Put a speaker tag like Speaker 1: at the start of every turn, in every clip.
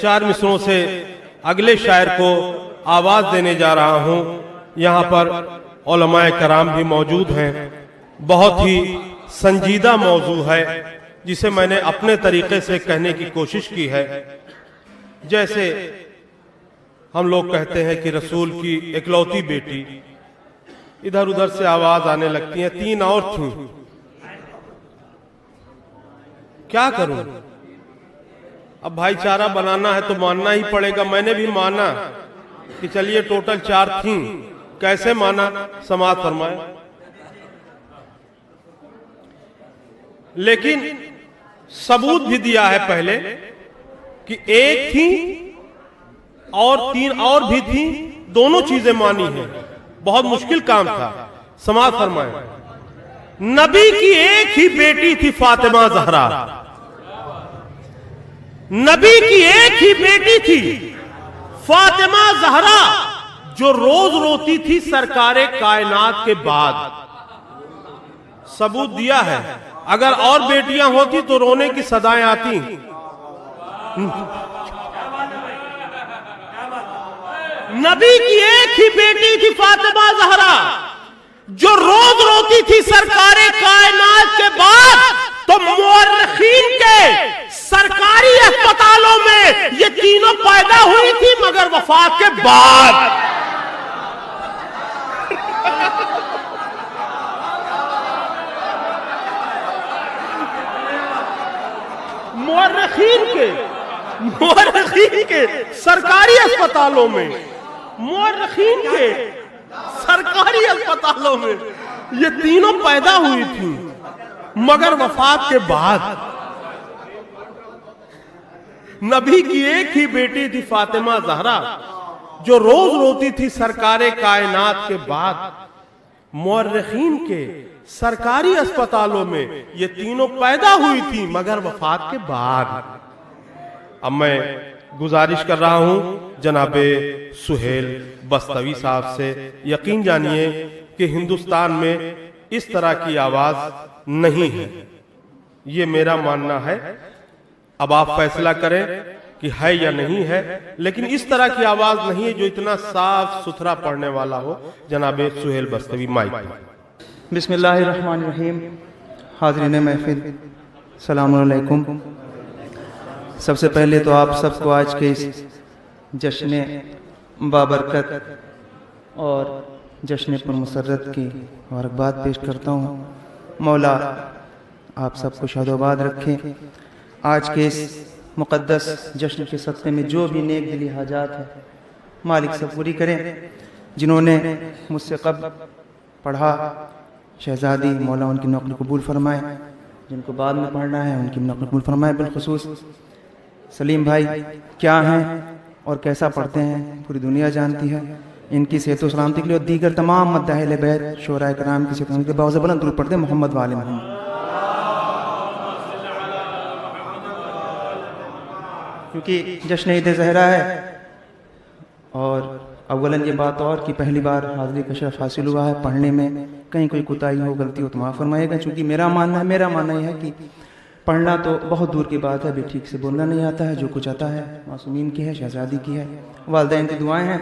Speaker 1: 4 مصروں سے اگلے شاعر کو آواز دینے جا رہا ہوں۔ یہاں پر علماء کرام بھی موجود ہیں۔ بہت ہی سنجیدہ موضوع ہے جسے میں نے اپنے طریقے سے کہنے کی کوشش کی ہے۔ جیسے ہم لوگ کہتے ہیں کہ رسول کی اکلوتی بیٹی، ادھر ادھر سے آواز آنے لگتی ہیں، 3 اور تھیں، کیا کروں؟ اب بھائی چارہ بنانا ہے تو ماننا ہی پڑے گا۔ میں نے بھی مانا کہ چلیے ٹوٹل 4 تھیں۔ کیسے مانا؟ سماعت فرمائے۔ لیکن ثبوت بھی دیا ہے پہلے کہ 1 تھی اور 3 اور بھی تھیں، دونوں چیزیں مانی ہیں۔ بہت مشکل کام تھا۔ سماعت فرمائے۔ نبی کی ایک ہی بیٹی تھی فاطمہ زہرا، نبی کی ایک ہی بیٹی تھی فاطمہ زہرا، جو روز روتی تھی سرکار کائنات کے بعد۔ ثبوت دیا ہے، اگر اور بیٹیاں ہوتی تو رونے کی صدائیں آتی۔ نبی کی ایک ہی بیٹی تھی فاطمہ زہرا، جو روز روتی تھی سرکار کائنات کے بعد، تو مورخین کے سرکاری اسپتالوں میں یہ تینوں پیدا ہوئی تھی مگر وفات کے بعد۔ مورخین کے سرکاری اسپتالوں میں، مورخین کے سرکاری اسپتالوں میں یہ تینوں پیدا ہوئی تھی مگر وفات کے بعد۔ نبی کی ایک ہی بیٹی تھی فاطمہ زہرا، جو روز روتی تھی سرکار کائنات کے بعد۔ مورخین کے سرکاری اسپتالوں میں یہ تینوں پیدا ہوئی تھی مگر وفات کے بعد۔ اب میں گزارش کر رہا ہوں جناب سہیل بستوی صاحب سے، یقین جانیے کہ ہندوستان میں اس طرح کی آواز نہیں ہے، یہ میرا ماننا ہے۔ اب آپ فیصلہ کریں کہ ہے یا نہیں ہے، لیکن اس طرح کی آواز نہیں ہے جو اتنا صاف ستھرا پڑھنے والا ہو۔ جناب سہیل بستوی، مائک پر۔
Speaker 2: بسم اللہ الرحمن الرحیم۔ حاضرین محفل، السلام علیکم۔ سب سے پہلے تو آپ سب کو آج کے اس جشن بابرکت اور جشن پر مسرت کی مبارکباد پیش کرتا ہوں۔ مولا آپ سب کو شاد و آباد رکھیں۔ آج کے اس مقدس جشن کے صدقے میں جو بھی نیک دلی حاجات ہے مالک سب پوری کریں۔ جنہوں نے مجھ سے قبل پڑھا شہزادی، مولا ان کی نوکری قبول فرمائے، جن کو بعد میں پڑھنا ہے ان کی نوکری قبول فرمائے۔ بالخصوص سلیم بھائی کیا ہیں اور کیسا پڑھتے ہیں پوری دنیا جانتی ہے۔ ان کی صحت و سلامتی کے لیے اور دیگر تمام مداح اہل بیت شعراء کرام کی صحت و سلامتی کے لیے باوزہ بلند درود پڑھتے ہیں محمد و آل محمد۔ کیونکہ جشن عید زہرا ہے اور اولاً یہ بات اور کہ پہلی بار حاضری کا شرف حاصل ہوا ہے، پڑھنے میں کہیں کوئی کوتاہی ہو، غلطی ہو تو معاف فرمائے گا۔ چونکہ میرا ماننا یہ ہے کہ پڑھنا تو بہت دور کی بات ہے، ابھی ٹھیک سے بولنا نہیں آتا ہے، جو کچھ آتا ہے معصومین کی ہے، شہزادی کی ہے، والدین کی دعائیں ہیں۔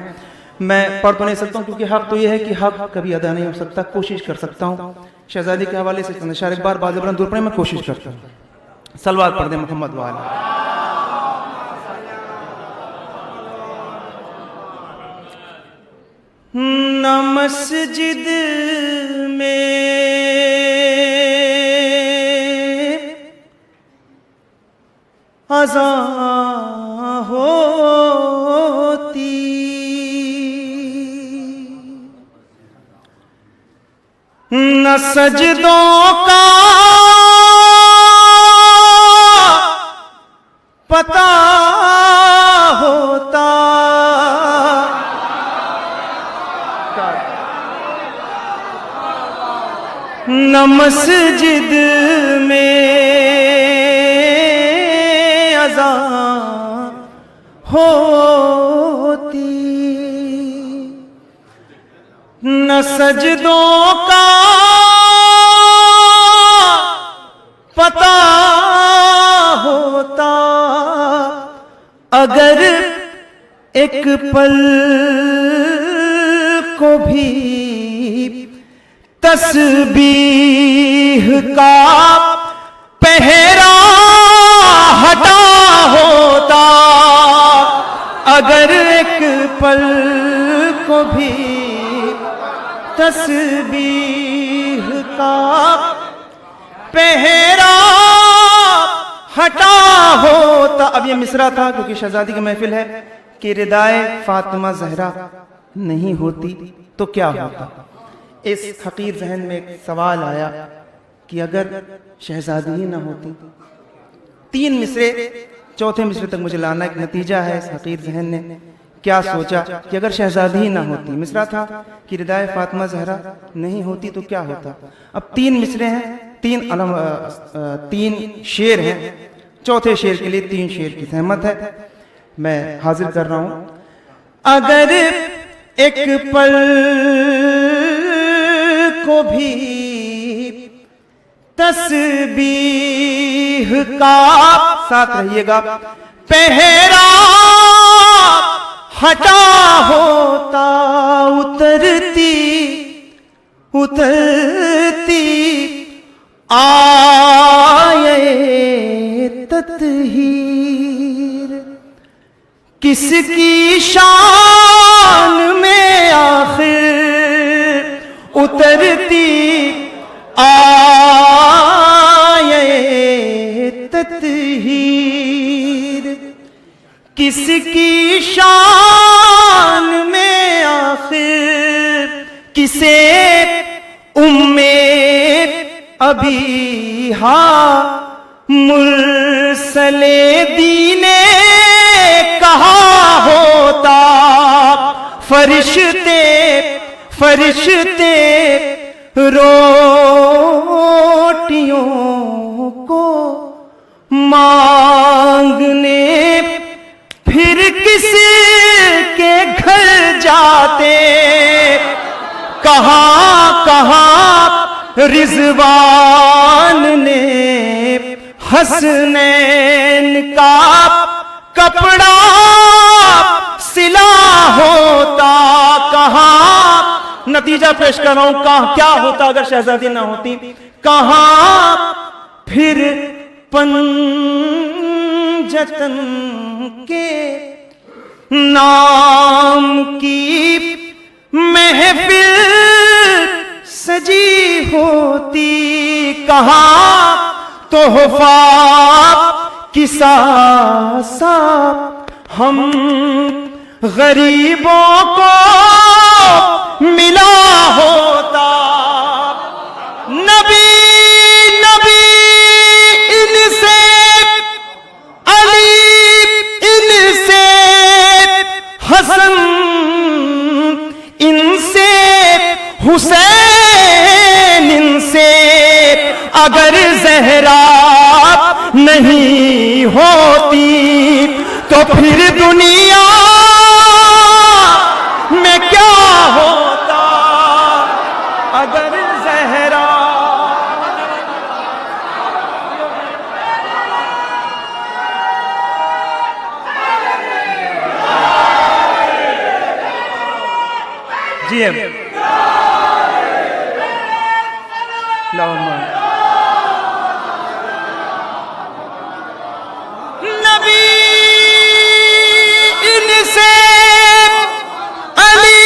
Speaker 2: میں پڑھ تو نہیں سکتا ہوں کیونکہ حق تو یہ ہے کہ حق کبھی ادا نہیں ہو سکتا، کوشش کر سکتا ہوں۔ شہزادی کے حوالے سے چند اشعار ایک بار باز بلند دور پڑھیں، میں کوشش کرتا ہوں۔ صلوات پڑھ دیں محمد والے۔ نہ مسجد میں اذان ہوتی، نہ سجدوں کا پتہ ہوتا، نہ مسجد میں اذان ہوتی، نہ سجدوں کا پتہ ہوتا، اگر ایک پل کو بھی تسبیح کا پہرا ہٹا ہوتا، اگر ایک پل کو بھی تسبیح کا پہرا ہٹا ہوتا۔ اب یہ مصرع تھا کیونکہ شہزادی کی محفل ہے کہ ردائے فاطمہ زہرا نہیں ہوتی تو کیا ہوتا۔ اس حقیر ذہن میں ایک سوال آیا کہ اگر شہزادی ہی نہ ہوتی، 3 مصرے چوتھے مصرے تک مجھے لانا، ایک نتیجہ ہے اس حقیر ذہن نے کیا سوچا کہ اگر شہزادی ہی نہ ہوتی، مصرع تھا کہ ردائے فاطمہ زہرا نہیں ہوتی تو کیا ہوتا۔ اب 3 مصرے ہیں، 3 شعر ہیں، چوتھے شعر کے لیے 3 شعر کی زحمت ہے، میں حاضر کر رہا ہوں۔ اگر ایک پل کو بھی تسبیح کا، ساتھ رہیے گا، پہرا ہٹا ہوتا، اترتی آئے تطہیر کس کی شان میں آخر اترتی آئے تطہیر، کس کی شان میں آخر، کسے ابھی مرسل دین کہا ہوتا، فرشتے روٹیوں کو مانگنے پھر کس کے گھر جاتے، کہاں رضوان نے حسنین کا کپڑا سلا ہوتا، کہاں، نتیجہ پیش کر رہا ہوں، کیا ہوتا اگر شہزادی نہ ہوتی، کہاں پھر پنجتن کے نام کی محفل سجی ہوتی، کہاں تحفہ کسا سا ہم غریبوں کو ملا ہوتا، نبی ان سے علی، ان سے حسن، ان سے حسین، ان سے اگر زہرا نہیں ہوتی تو پھر دنیا میں کیا ہوتا، اگر زہرا جی ہے نبی ان سے علی،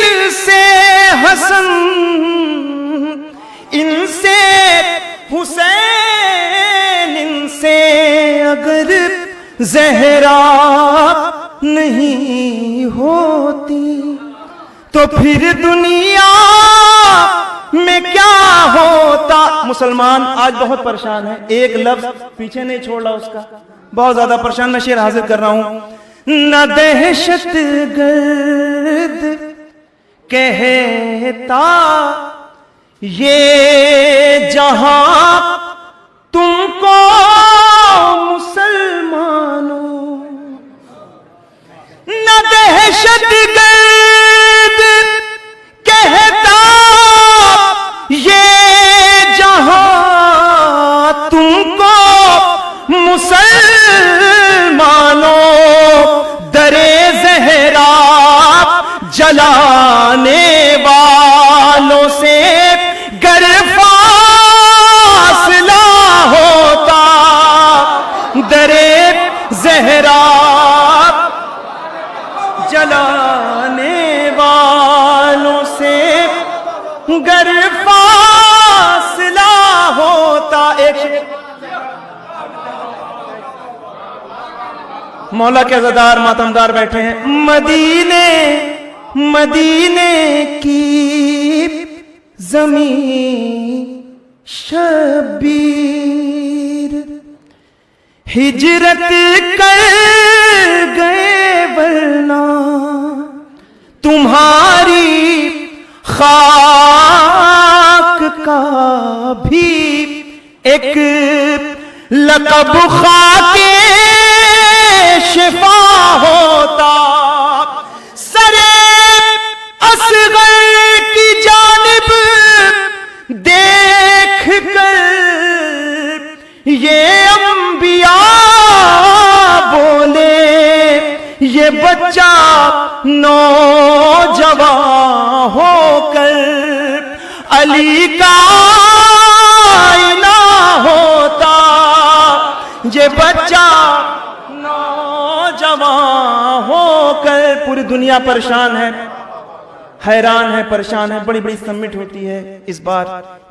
Speaker 2: ان سے حسن، ان سے حسین، ان سے اگر زہرا نہیں ہوتی تو پھر دنیا میں کیا ہوتا۔ مسلمان آج بہت پریشان ہے، ایک لفظ پیچھے نہیں چھوڑ رہا اس کا، بہت زیادہ پریشان۔ میں شعر حاضر کر رہا ہوں، نہ دہشت گرد کہتا یہ جہاں تم کو مسلمانوں، نہ دہشت گرد کہتا یہ جہاں تم کو مسلمانوں، درے زہر جلانے والوں سے گر فاصلہ ہوتا درے زہرا جلانے والوں سے گر فاصلہ ہوتا. ایک مولا کے عزادار ماتمدار بیٹھے ہیں. مدینے کی زمین شبیر ہجرت کر گئے ورنہ تمہاری خاک کا بھی ایک لقب خاک شفا ہوتا. سرے اصغر کی جانب دیکھ کر یہ انبیاء بولے یہ بچہ نوجوان ہو کر علی کا آئینہ ہوتا. یہ بچہ نوجوان ہو کر. پوری دنیا پریشان ہے, حیران ہے, پریشان ہے. بڑی بڑی سمٹ ہوتی ہے. اس بار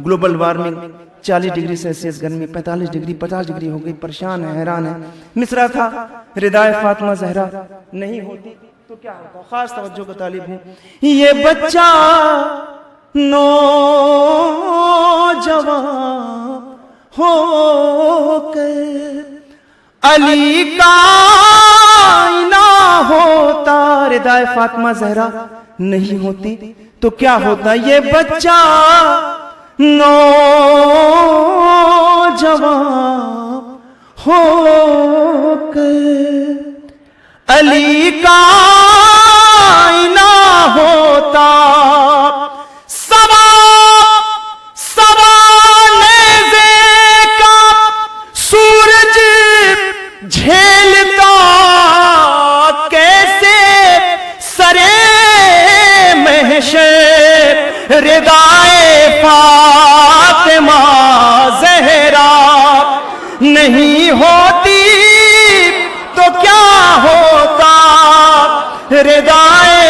Speaker 2: گلوبل وارمنگ 40 ڈگری سیلسیس گرمی, 45 ڈگری 50 ڈگری ہو گئی. پریشان ہے, حیران ہے. مصرع تھا ردائے فاطمہ زہرا نہیں ہوتی تو کیا ہوتا. خاص توجہ کا طالب ہوں. یہ بچہ نوجوان ہو کر علی کا آئینہ ہوتا. ردائے فاطمہ زہرا نہیں ہوتی تو کیا ہوتا. یہ بچہ نوجوان ہو کر علی کا آئینہ ہوتا. نیزے کا سورج جھیلتا کیسے سرے محشر ردائے فاطمہ زہرا نہیں ہوتی تو کیا ہوتا. ردائے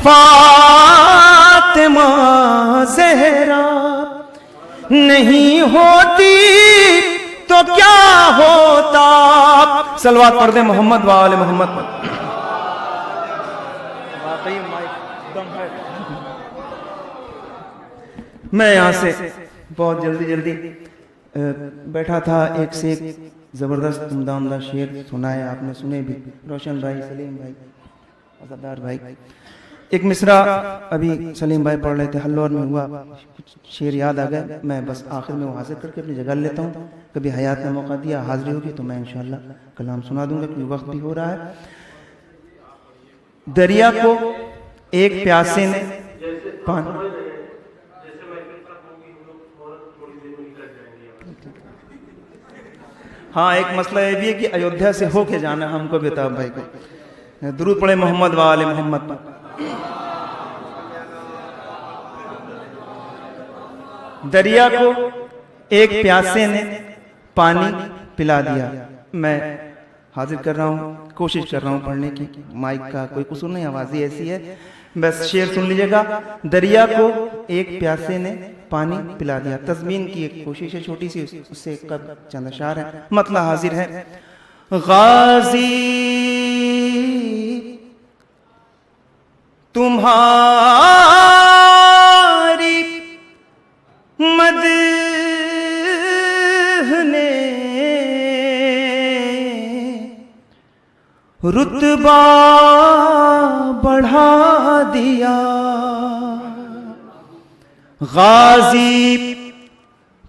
Speaker 2: فاطمہ زہرا نہیں ہوتی تو کیا ہوتا. صلوات پڑھ دیں محمد و آل محمد. میں یہاں سے بہت جلدی بیٹھا تھا. ایک سے ایک زبردست عمدہ شعر سنائے آپ نے, سنے بھی. روشن بھائی, سلیم بھائی, عزادار بھائی. ایک مصرع ابھی سلیم بھائی پڑھ رہے تھے, ہلور میں ہوا, کچھ شعر یاد آ گئے. میں بس آخر میں وہ حاضر کر کے اپنی جگہ لیتا ہوں. کبھی حیات نے موقع دیا, حاضری ہوگی تو میں انشاءاللہ کلام سنا دوں گا کیونکہ وقت بھی ہو رہا ہے. دریا کو ایک پیاسے نے پانی. ہاں, ایک مسئلہ یہ بھی ہے کہ ایودھیا سے ہو کے جانا ہم کو بیتاب بھائی کو. درود پڑھیں محمد و آل محمد پر. دریا کو ایک پیاسے نے پانی پلا دیا. میں حاضر کر رہا ہوں, کوشش کر رہا ہوں پڑھنے کی. مائک کا کوئی قصور نہیں, آوازی ایسی ہے. بس شعر سن لیجئے گا. دریا کو ایک پیاسے نے پانی پلا دیا. تضمین کی ایک کوشش ہے چھوٹی سی, اس سے قد چند اشعار ہے. مطلع حاضر ہے. غازی تمہاری مدح نے رتبہ بڑھا دیا. غازی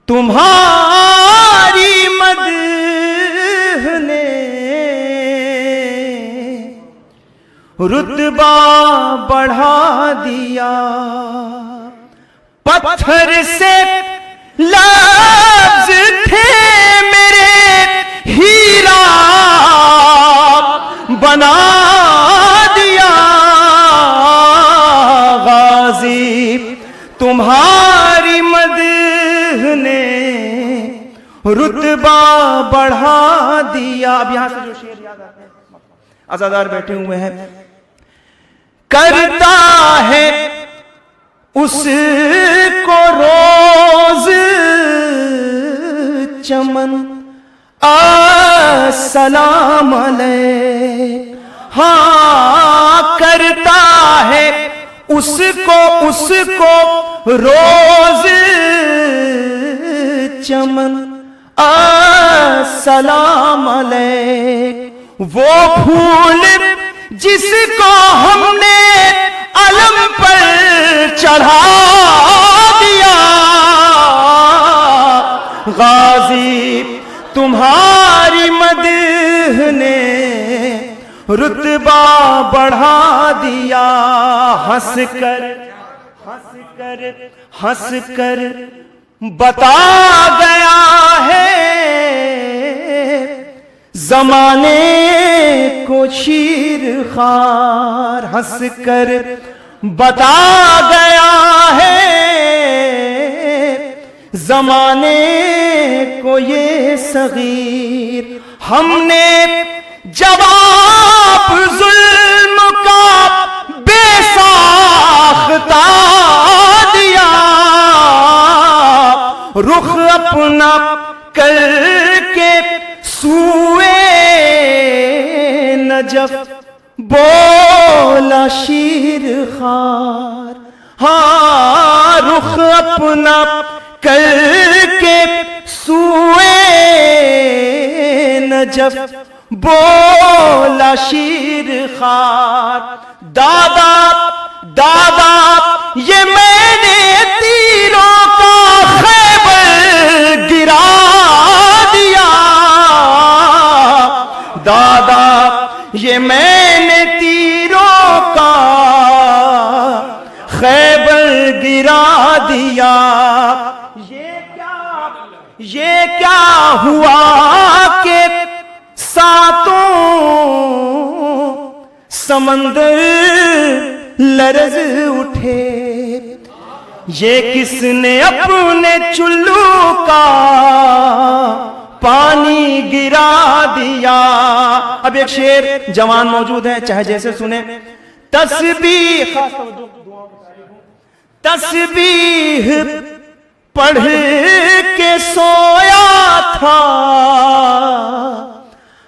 Speaker 2: تمہاری مدح نے رتبہ بڑھا دیا. پتھر سے لفظ تھے میرے ہیرا بنا دیا. غازی تمہاری مدح نے رتبہ بڑھا دیا. اب یہاں سے جو شعر یاد آتے ہیں, عزادار بیٹھے ہوئے ہیں. کرتا ہے اس کو روز چمن السلام علیہ. ہاں کرتا ہے اس کو روز چمن السلام علیہ. وہ پھول جس کو ہم نے علم پر چڑھا دیا, غازی تمہاری مدح نے رتبہ بڑھا دیا. ہنس کر بتا گیا ہے زمانے کو شیر خوار. ہنس کر بتا گیا ہے زمانے کو یہ صغیر. ہم نے جواب ظلم کا بے ساختہ دیا, رخ اپنا کر کے سوئے نجف بولا شیر خوار. ہاں رخ اپنا کر کے سوئے نجف بولا شیر خوار. دادا یہ میں نے تیروں کا خیبر گرا دیا. دادا یہ میں نے تیروں کا خیبر گرا دیا. یہ کیا ہوا کہ ساتوں سمندر لرز اٹھے, یہ کس نے اپنے چلو کا پانی گرا دیا. اب ایک شعر جوان موجود ہے, چاہے جیسے سنیں. تسبیح پڑھ کے سویا تھا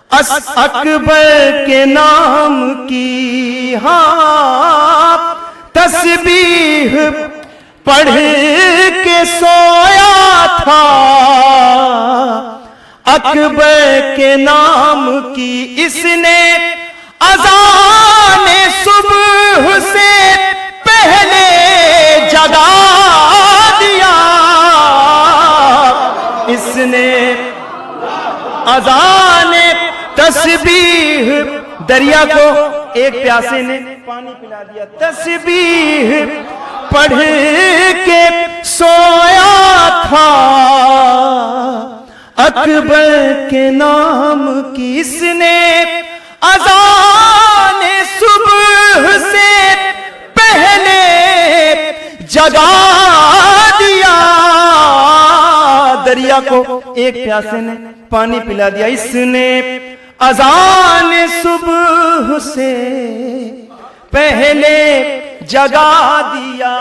Speaker 2: اکبر کے نام کی. ہاں تسبیح پڑھ کے سویا تھا اکبر کے نام کی. اس نے اذان صبح سے پہلے جگا دیا. اس نے اذان تسبیح, دریا کو ایک پیاسے نے پانی پلا دیا. تسبیح پڑھ کے سویا تھا اکبر کے نام کی. اس نے اذان صبح سے پہلے جگا دیا. دریا کو ایک پیاسے نے پانی پلا دیا. اس نے اذان صبح سے پہلے جگا دیا.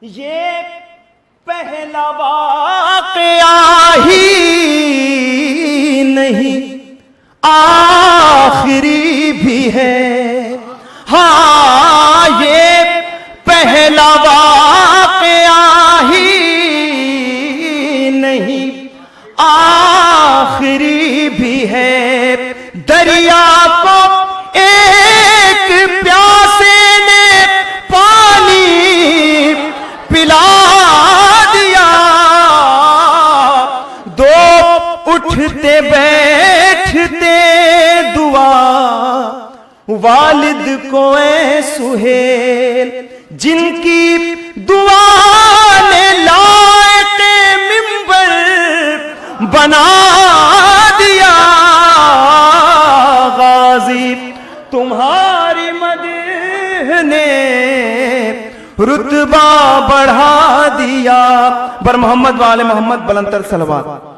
Speaker 2: یہ پہلا واقعہ ہی نہیں آخری بھی ہے. ہاں یہ پہلا واقعہ ہی نہیں آخری بھی ہے. دریا کو ایک پیاسے نے پانی پلا دیا. دو اٹھتے بیٹھتے دعا والد کو اے سہیل, جن کی دعا نے لائق منبر بنا دیا. غازی تمہاری مدح نے رتبہ بڑھا دیا، بر محمد والے محمد بلند تر صلوات۔